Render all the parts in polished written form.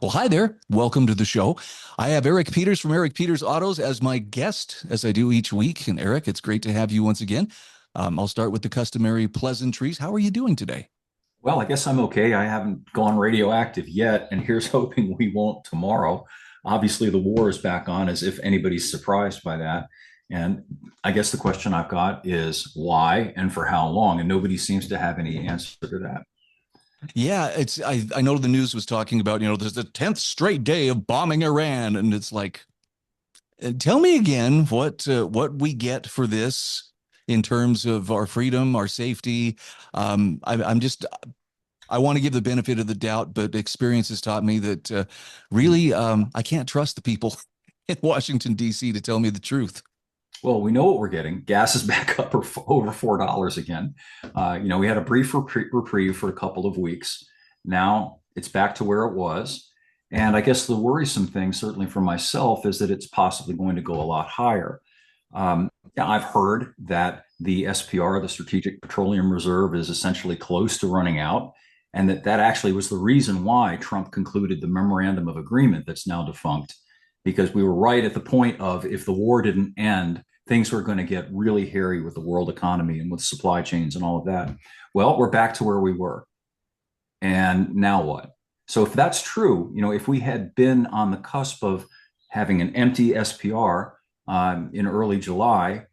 Well, hi there. Welcome to the show. I have Eric Peters from Eric Peters Autos as my guest, as I do each week. And Eric, it's great to have you once again. I'll start with the customary pleasantries. How are you doing today? Well, I guess I'm okay. I haven't gone radioactive yet, and here's hoping we won't tomorrow. Obviously, the war is back on, as if anybody's surprised by that. And I guess the question I've got is why and for how long? And nobody seems to have any answer to that. Yeah, I know the news was talking about, there's the 10th straight day of bombing Iran. And it's like, tell me again what we get for this in terms of our freedom, our safety. I'm just I want to give the benefit of the doubt, but experience has taught me that really I can't trust the people in Washington, D.C. to tell me the truth. Well, we know what we're getting. Gas is back up over $4 again. We had a brief reprieve for a couple of weeks. Now it's back to where it was. And I guess the worrisome thing, certainly for myself, is that it's possibly going to go a lot higher. I've heard that the SPR, the Strategic Petroleum Reserve, is essentially close to running out, and that actually was the reason why Trump concluded the memorandum of agreement that's now defunct, because we were right at the point of if the war didn't end, things were going to get really hairy with the world economy and with supply chains and all of that. Well, we're back to where we were. And now what? So if that's true, if we had been on the cusp of having an empty SPR in early July,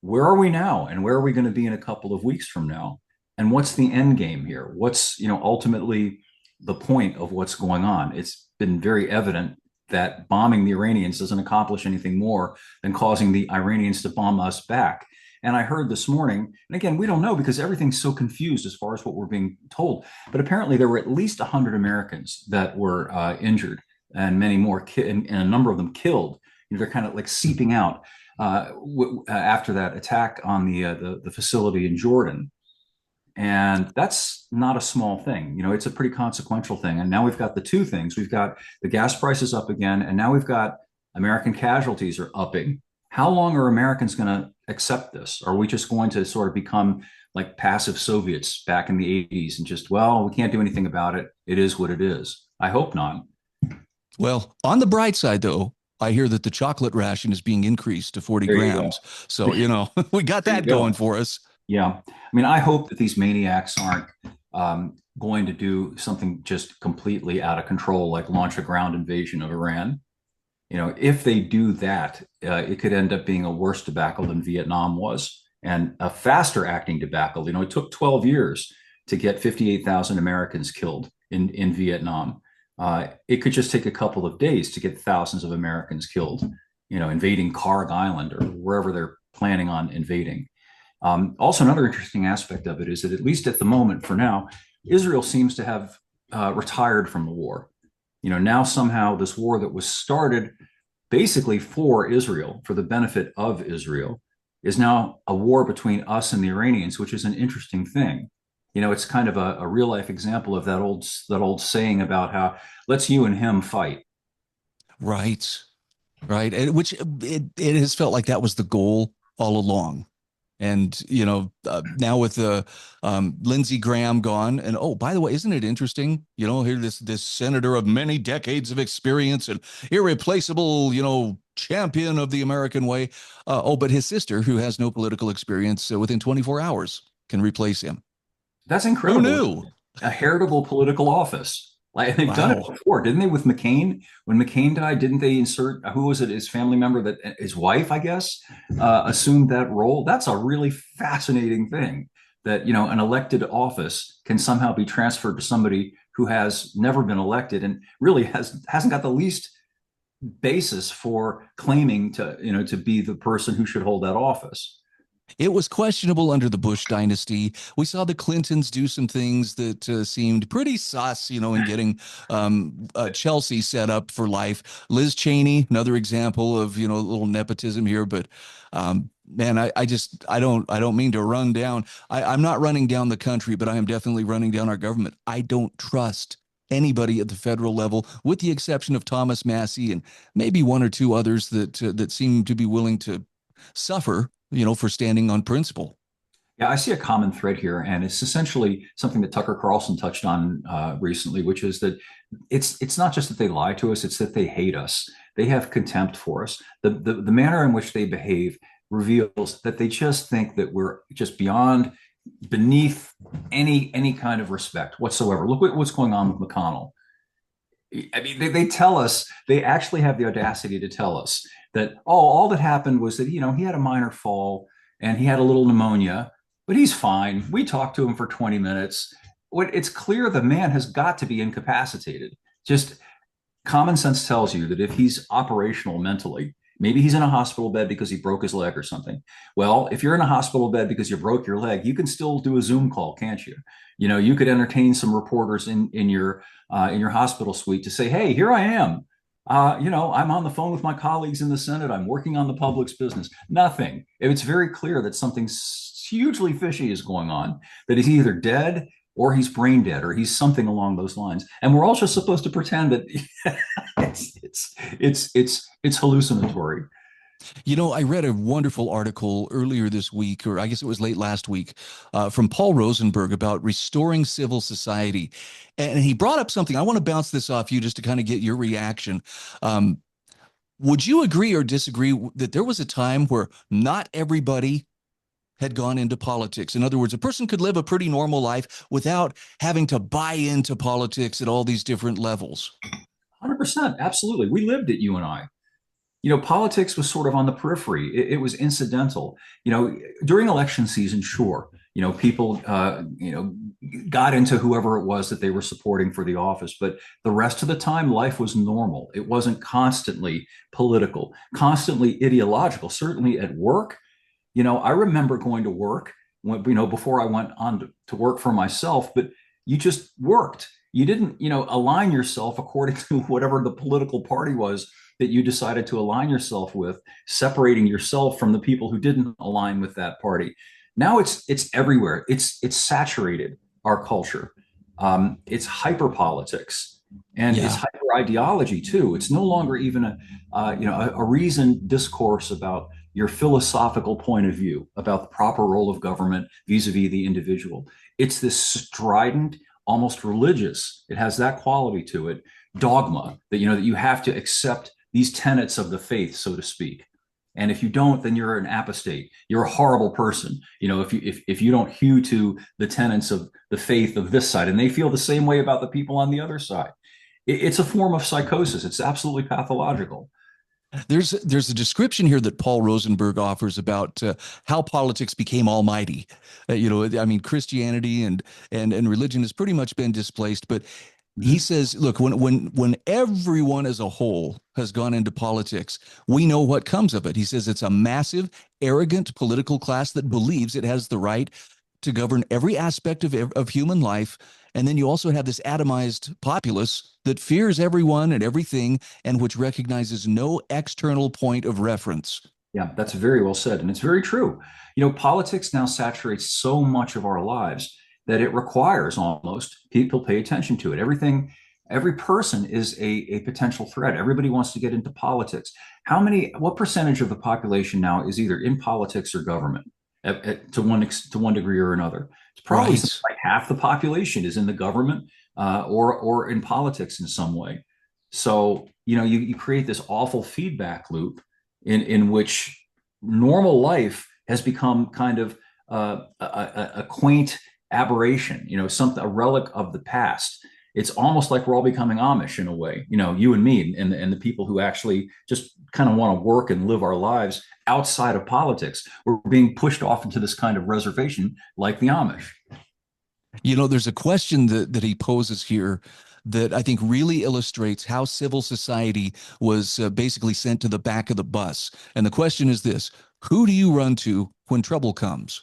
where are we now? And where are we going to be in a couple of weeks from now? And what's the end game here? What's, ultimately the point of what's going on? It's been very evident that bombing the Iranians doesn't accomplish anything more than causing the Iranians to bomb us back. And I heard this morning, and again, we don't know because everything's so confused as far as what we're being told, but apparently there were at least 100 Americans that were injured and many more, and a number of them killed. They're kind of like seeping out after that attack on the facility in Jordan. And that's not a small thing. It's a pretty consequential thing. And now we've got the two things. We've got the gas prices up again, and now we've got American casualties are upping. How long are Americans going to accept this? Are we just going to sort of become like passive Soviets back in the 80s and just, well, we can't do anything about it. It is what it is. I hope not. Well, on the bright side, though, I hear that the chocolate ration is being increased to 40 There you go. grams. So, we got There you that going go. for us. Yeah. I mean, I hope that these maniacs aren't going to do something just completely out of control, like launch a ground invasion of Iran. If they do that, it could end up being a worse debacle than Vietnam was and a faster acting debacle. It took 12 years to get 58,000 Americans killed in Vietnam. It could just take a couple of days to get thousands of Americans killed, invading Karg Island or wherever they're planning on invading. Also, another interesting aspect of it is that, at least at the moment, for now, Israel seems to have retired from the war. Now somehow this war that was started basically for Israel, for the benefit of Israel, is now a war between us and the Iranians, which is an interesting thing. It's kind of a real life example of that old saying about how let's you and him fight. Right. Right. And which it has felt like that was the goal all along. And, now with the Lindsey Graham gone, and oh, by the way, isn't it interesting? Here this senator of many decades of experience and irreplaceable, champion of the American way. But his sister, who has no political experience, within 24 hours can replace him. That's Who incredible. knew? A heritable political office. Like they've done it Wow. before, didn't they? With McCain, when McCain died, didn't they insert who was it? His family member, that his wife, I guess, assumed that role. That's a really fascinating thing. That an elected office can somehow be transferred to somebody who has never been elected and really hasn't got the least basis for claiming to be the person who should hold that office. It was questionable under the Bush dynasty. We saw the Clintons do some things that seemed pretty sus, in getting Chelsea set up for life. Liz Cheney, another example of a little nepotism here, but man, I don't mean to run down. I'm not running down the country, but I am definitely running down our government. I don't trust anybody at the federal level, with the exception of Thomas Massey and maybe one or two others that seem to be willing to suffer, for standing on principle. Yeah, I see a common thread here, and it's essentially something that Tucker Carlson touched on recently, which is that it's not just that they lie to us; it's that they hate us. They have contempt for us. The manner in which they behave reveals that they just think that we're just beyond, beneath any kind of respect whatsoever. Look what's going on with McConnell. I mean, they tell us, they actually have the audacity to tell us that, oh, all that happened was that, he had a minor fall and he had a little pneumonia, but he's fine. We talked to him for 20 minutes. It's clear the man has got to be incapacitated. Just common sense tells you that if he's operational mentally, maybe he's in a hospital bed because he broke his leg or something. Well, if you're in a hospital bed because you broke your leg, you can still do a Zoom call, can't you? You could entertain some reporters in your hospital suite to say, "Hey, here I am. I'm on the phone with my colleagues in the Senate. I'm working on the public's business." Nothing. It's very clear that something hugely fishy is going on. That he's either dead or he's brain dead, or he's something along those lines. And we're also supposed to pretend that it's hallucinatory. I read a wonderful article earlier this week, or I guess it was late last week, from Paul Rosenberg about restoring civil society. And he brought up something. I want to bounce this off you just to kind of get your reaction. Um, would you agree or disagree that there was a time where not everybody had gone into politics? In other words, a person could live a pretty normal life without having to buy into politics at all these different levels. 100%. Absolutely. We lived it, you and I. Politics was sort of on the periphery. It was incidental. During election season, sure, people, got into whoever it was that they were supporting for the office. But the rest of the time, life was normal. It wasn't constantly political, constantly ideological. Certainly at work, I remember going to work when, before I went on to work for myself, but you just worked. You didn't, align yourself according to whatever the political party was that you decided to align yourself with, separating yourself from the people who didn't align with that party. Now it's everywhere. It's saturated our culture. It's hyper politics, and it's Yeah. hyper ideology too. It's no longer even a reasoned discourse about your philosophical point of view about the proper role of government vis-a-vis the individual. It's this strident, almost religious. It has that quality to it. Dogma that you have to accept these tenets of the faith, so to speak. And if you don't, then you're an apostate. You're a horrible person. If you don't hew to the tenets of the faith of this side, and they feel the same way about the people on the other side. It's a form of psychosis. It's absolutely pathological. There's a description here that Paul Rosenberg offers about how politics became almighty. I mean, Christianity and religion has pretty much been displaced, but he Mhm. says, look, when everyone as a whole has gone into politics, we know what comes of it. He says it's a massive, arrogant political class that believes it has the right to govern every aspect of human life. And then you also have this atomized populace that fears everyone and everything and which recognizes no external point of reference. Yeah, that's very well said. And it's very true. Politics now saturates so much of our lives that it requires almost people pay attention to it. Every person is a potential threat. Everybody wants to get into politics. What percentage of the population now is either in politics or government to one degree or another? It's probably something Right. like half the population is in the government or in politics in some way. So, you create this awful feedback loop in which normal life has become kind of a quaint aberration, something, a relic of the past. It's almost like we're all becoming Amish in a way, you and me and the people who actually just kind of want to work and live our lives outside of politics. We're being pushed off into this kind of reservation like the Amish. There's a question that he poses here that I think really illustrates how civil society was basically sent to the back of the bus. And the question is this: who do you run to when trouble comes?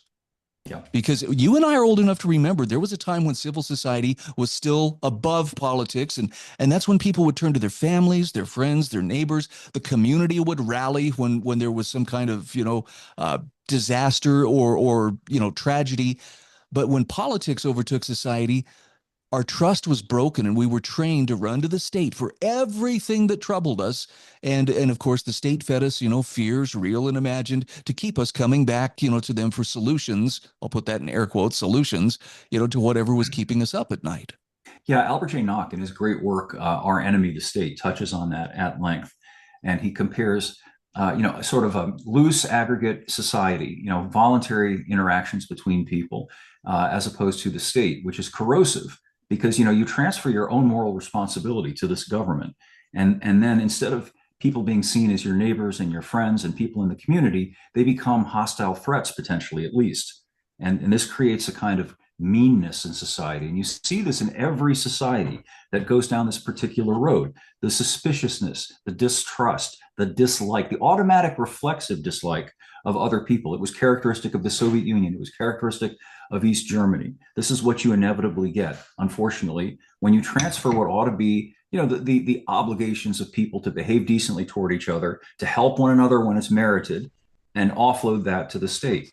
Yeah. Because you and I are old enough to remember there was a time when civil society was still above politics, and that's when people would turn to their families, their friends, their neighbors. The community would rally when there was some kind of disaster or tragedy. But when politics overtook society, our trust was broken, and we were trained to run to the state for everything that troubled us. And of course the state fed us, fears, real and imagined, to keep us coming back, to them for solutions. I'll put that in air quotes, solutions, to whatever was keeping us up at night. Yeah, Albert J. Nock in his great work, Our Enemy, the State, touches on that at length. And he compares, sort of a loose aggregate society, voluntary interactions between people, as opposed to the state, which is corrosive because, you transfer your own moral responsibility to this government. And then instead of people being seen as your neighbors and your friends and people in the community, they become hostile threats, potentially, at least. And this creates a kind of meanness in society. And you see this in every society that goes down this particular road: the suspiciousness, the distrust, the dislike, the automatic reflexive dislike of other people. It was characteristic of the Soviet Union, it was characteristic of East Germany. This is what you inevitably get, unfortunately, when you transfer what ought to be, the obligations of people to behave decently toward each other, to help one another when it's merited, and offload that to the state.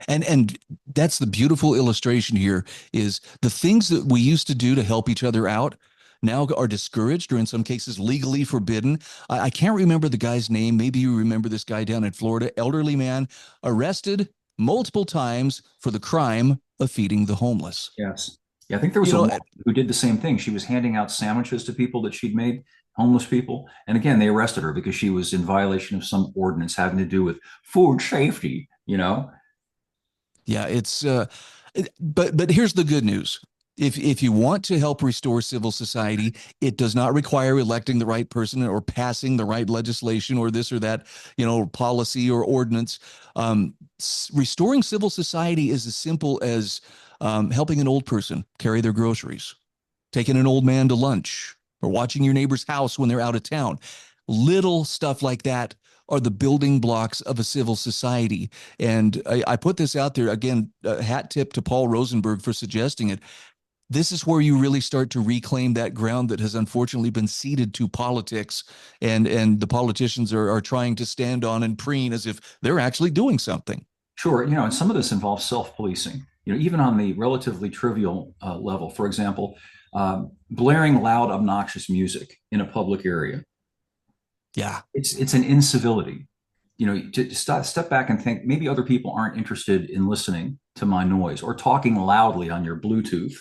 And that's the beautiful illustration here, is the things that we used to do to help each other out now are discouraged, or in some cases legally forbidden. I can't remember the guy's name. Maybe you remember this guy down in Florida, elderly man, arrested multiple times for the crime of feeding the homeless. Yes. Yeah, I think there was You a know, woman who did the same thing. She was handing out sandwiches to people that she'd made, homeless people. And again, they arrested her because she was in violation of some ordinance having to do with food safety. yeah, but here's the good news. If you want to help restore civil society, it does not require electing the right person or passing the right legislation or this or that, policy or ordinance. Restoring civil society is as simple as helping an old person carry their groceries, taking an old man to lunch, or watching your neighbor's house when they're out of town. Little stuff like that are the building blocks of a civil society. And I put this out there again, hat tip to Paul Rosenberg for suggesting it. This is where you really start to reclaim that ground that has unfortunately been ceded to politics, and the politicians are trying to stand on and preen as if they're actually doing something. Sure, and some of this involves self-policing. Even on the relatively trivial level. For example, blaring loud, obnoxious music in a public area. Yeah. It's an incivility. To step back and think maybe other people aren't interested in listening to my noise, or talking loudly on your Bluetooth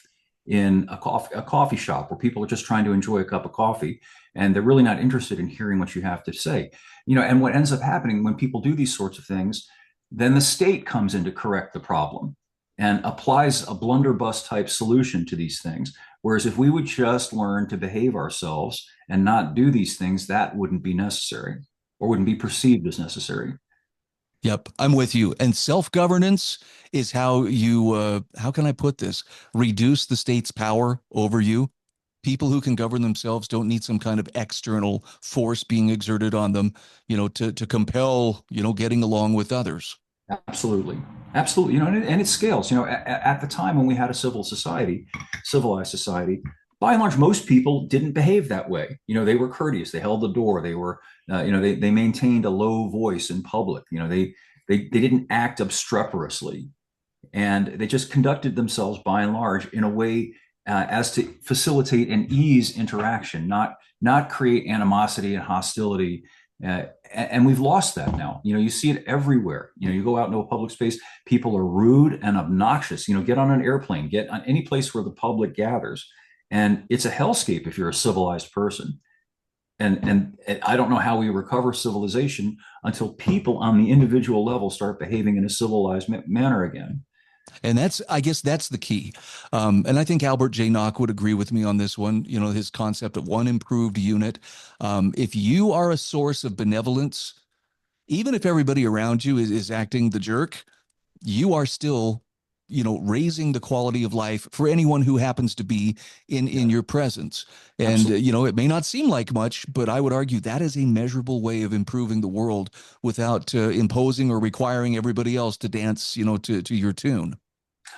in a coffee shop where people are just trying to enjoy a cup of coffee, and they're really not interested in hearing what you have to say. And what ends up happening when people do these sorts of things, then the state comes in to correct the problem and applies a blunderbuss type solution to these things. Whereas if we would just learn to behave ourselves and not do these things, that wouldn't be necessary, or wouldn't be perceived as necessary. Yep, I'm with you. And self-governance is how can I put this? Reduce the state's power over you. People who can govern themselves don't need some kind of external force being exerted on them, to compel, getting along with others. Absolutely. Absolutely. And it scales. At the time when we had a civilized society, by and large, most people didn't behave that way. They were courteous. They held the door. They were, they maintained a low voice in public. They didn't act obstreperously, and they just conducted themselves by and large in a way as to facilitate and ease interaction, not create animosity and hostility. And we've lost that now. You see it everywhere. You go out into a public space, people are rude and obnoxious. Get on an airplane, get on any place where the public gathers, and it's a hellscape if you're a civilized person. And I don't know how we recover civilization until people on the individual level start behaving in a civilized manner again. And I guess that's the key. And I think Albert J. Nock would agree with me on this one, his concept of one improved unit. If you are a source of benevolence, even if everybody around you is acting the jerk, you are still, raising the quality of life for anyone who happens to be in your presence. And, Absolutely. it may not seem like much, but I would argue that is a measurable way of improving the world without imposing or requiring everybody else to dance, to your tune.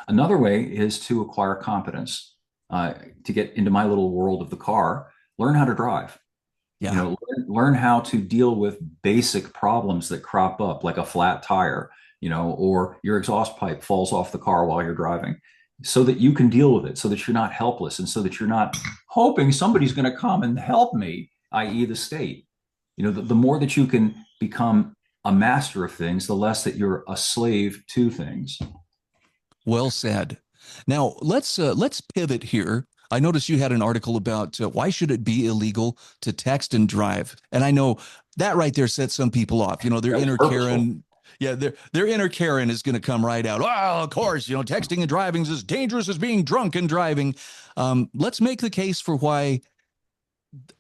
Another way is to acquire competence. To get into my little world of the car, learn how to drive. Yeah. Learn how to deal with basic problems that crop up, like a flat tire, or your exhaust pipe falls off the car while you're driving. so that you can deal with it, so that you're not helpless, and so that you're not hoping somebody's going to come and help me, i.e., the state. The more that you can become a master of things, the less that you're a slave to things. Well said. Now let's pivot here. I noticed you had an article about why should it be illegal to text and drive, and I know that right there sets some people off. Their That's inner purposeful. Karen, yeah, their inner Karen is going to come right out. Well, of course, texting and driving is as dangerous as being drunk and driving. Let's make the case for why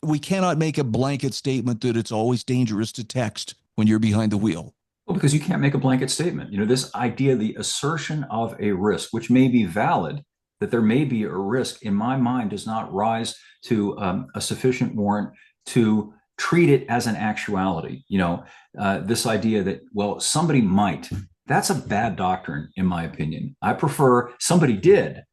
we cannot make a blanket statement that it's always dangerous to text when you're behind the wheel. Well, because you can't make a blanket statement. This idea, the assertion of a risk, which may be valid, that there may be a risk, in my mind, does not rise to a sufficient warrant to treat it as an actuality. This idea that, well, somebody might, that's a bad doctrine, in my opinion. I prefer somebody did.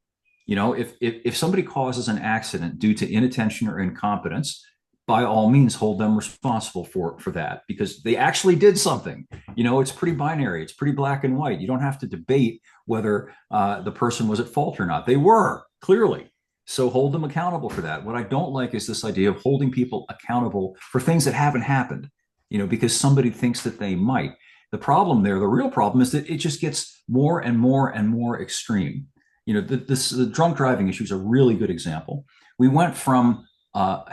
If somebody causes an accident due to inattention or incompetence, by all means hold them responsible for that, because they actually did something. It's pretty binary, it's pretty black and white. You don't have to debate whether the person was at fault or not. They were, clearly. So hold them accountable for that. What I don't like is this idea of holding people accountable for things that haven't happened, because somebody thinks that they might. The problem there, the real problem, is that it just gets more and more and more extreme. The drunk driving issue is a really good example. We went from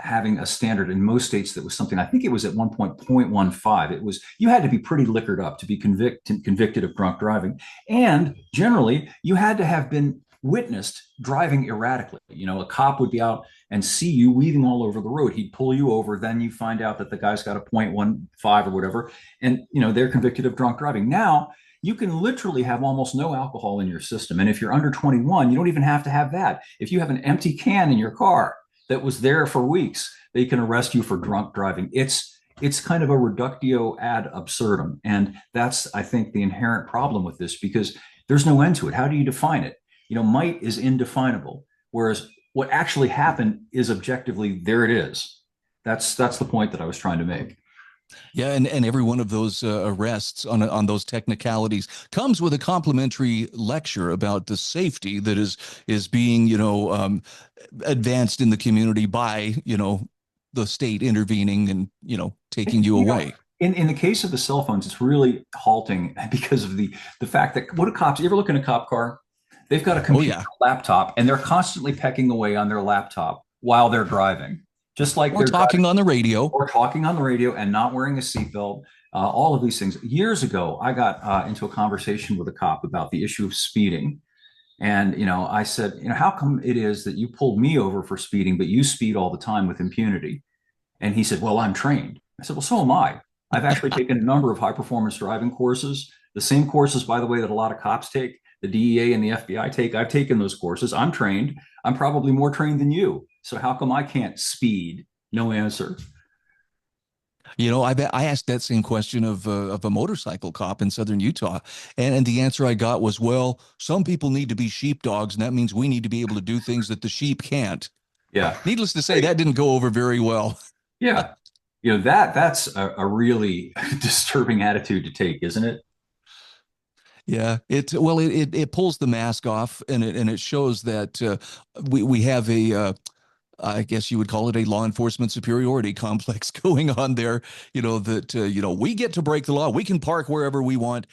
having a standard in most states that was something, I think it was at one point 0.15. It was, you had to be pretty liquored up to be convicted of drunk driving. And generally, you had to have been witnessed driving erratically. A cop would be out and see you weaving all over the road. He'd pull you over. Then you find out that the guy's got a 0.15 or whatever. And, they're convicted of drunk driving. Now, you can literally have almost no alcohol in your system. And if you're under 21, you don't even have to have that. If you have an empty can in your car that was there for weeks, they can arrest you for drunk driving. It's kind of a reductio ad absurdum. And that's, I think, the inherent problem with this, because there's no end to it. How do you define it? Might is indefinable, whereas what actually happened is objectively, there it is. That's the point that I was trying to make. Yeah, and every one of those arrests on those technicalities comes with a complimentary lecture about the safety that is being advanced in the community by the state intervening and taking you away. In the case of the cell phones, it's really halting because of the fact that, what do cops, you ever look in a cop car? They've got a Oh computer yeah, laptop, and they're constantly pecking away on their laptop while they're driving, just like or they're driving talking on the radio. or talking on the radio and not wearing a seatbelt. All of these things. Years ago, I got into a conversation with a cop about the issue of speeding. And, I said, how come it is that you pulled me over for speeding, but you speed all the time with impunity? And he said, well, I'm trained. I said, well, so am I. I've actually taken a number of high performance driving courses, the same courses, by the way, that a lot of cops take, the DEA and the FBI take. I've taken those courses. I'm trained. I'm probably more trained than you. So how come I can't speed? No answer. I asked that same question of a motorcycle cop in southern Utah, and the answer I got was, well, some people need to be sheepdogs, and that means we need to be able to do things that the sheep can't. Yeah. Needless to say, that didn't go over very well. Yeah. That's a really disturbing attitude to take, isn't it? Yeah, it pulls the mask off, and it shows that we have I guess you would call it a law enforcement superiority complex going on there. That we get to break the law, we can park wherever we want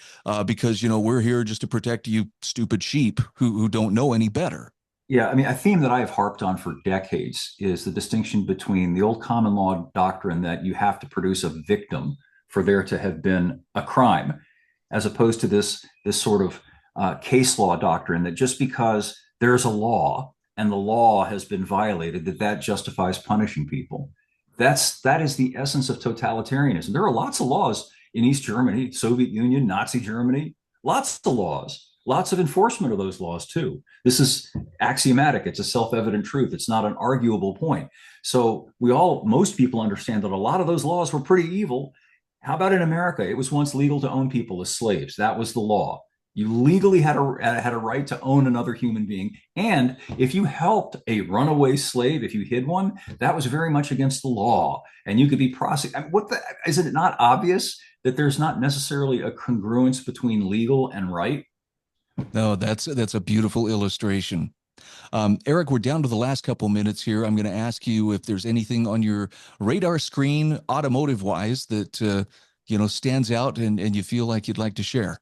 because we're here just to protect you, stupid sheep who don't know any better. Yeah, I mean, a theme that I have harped on for decades is the distinction between the old common law doctrine that you have to produce a victim for there to have been a crime, as opposed to this sort of case law doctrine that just because there's a law and the law has been violated, that justifies punishing people. That is the essence of totalitarianism. There are lots of laws in East Germany, Soviet Union, Nazi Germany, lots of laws, lots of enforcement of those laws too. This is axiomatic. It's a self-evident truth. It's not an arguable point. So most people understand that a lot of those laws were pretty evil. How about in America? It was once legal to own people as slaves. That was the law. You legally had a right to own another human being. And if you helped a runaway slave, if you hid one, that was very much against the law. And you could be prosecuted. Isn't it not obvious that there's not necessarily a congruence between legal and right? No, that's a beautiful illustration. Eric, we're down to the last couple minutes here. I'm going to ask you if there's anything on your radar screen, automotive wise, that stands out and you feel like you'd like to share.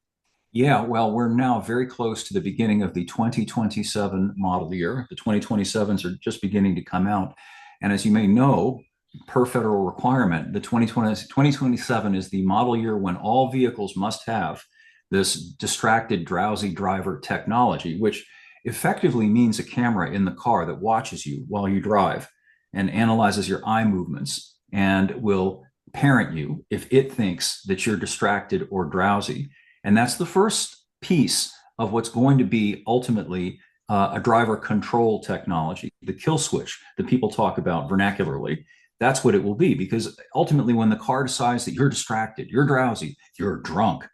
Yeah, well, we're now very close to the beginning of the 2027 model year. The 2027s are just beginning to come out. And as you may know, per federal requirement, the 2027 is the model year when all vehicles must have this distracted, drowsy driver technology, which effectively means a camera in the car that watches you while you drive and analyzes your eye movements and will parent you if it thinks that you're distracted or drowsy. And that's the first piece of what's going to be ultimately a driver control technology, the kill switch that people talk about vernacularly. That's what it will be, because ultimately, when the car decides that you're distracted, you're drowsy, you're drunk,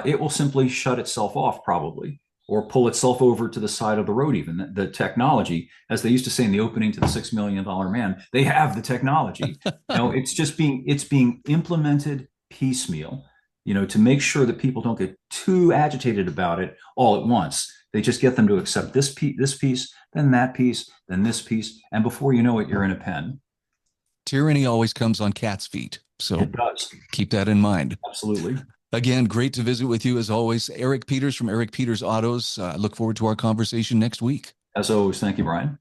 it will simply shut itself off, probably, or pull itself over to the side of the road. Even the technology, as they used to say in the opening to the $6 Million Man, they have the technology. It's being implemented piecemeal, to make sure that people don't get too agitated about it all at once. They just get them to accept this piece, then that piece, then this piece, and before you know it, you're in a pen. Tyranny always comes on cat's feet. So It does. keep that in mind. Absolutely. Again, great to visit with you as always. Eric Peters from Eric Peters Autos. Look forward to our conversation next week. As always, thank you, Brian.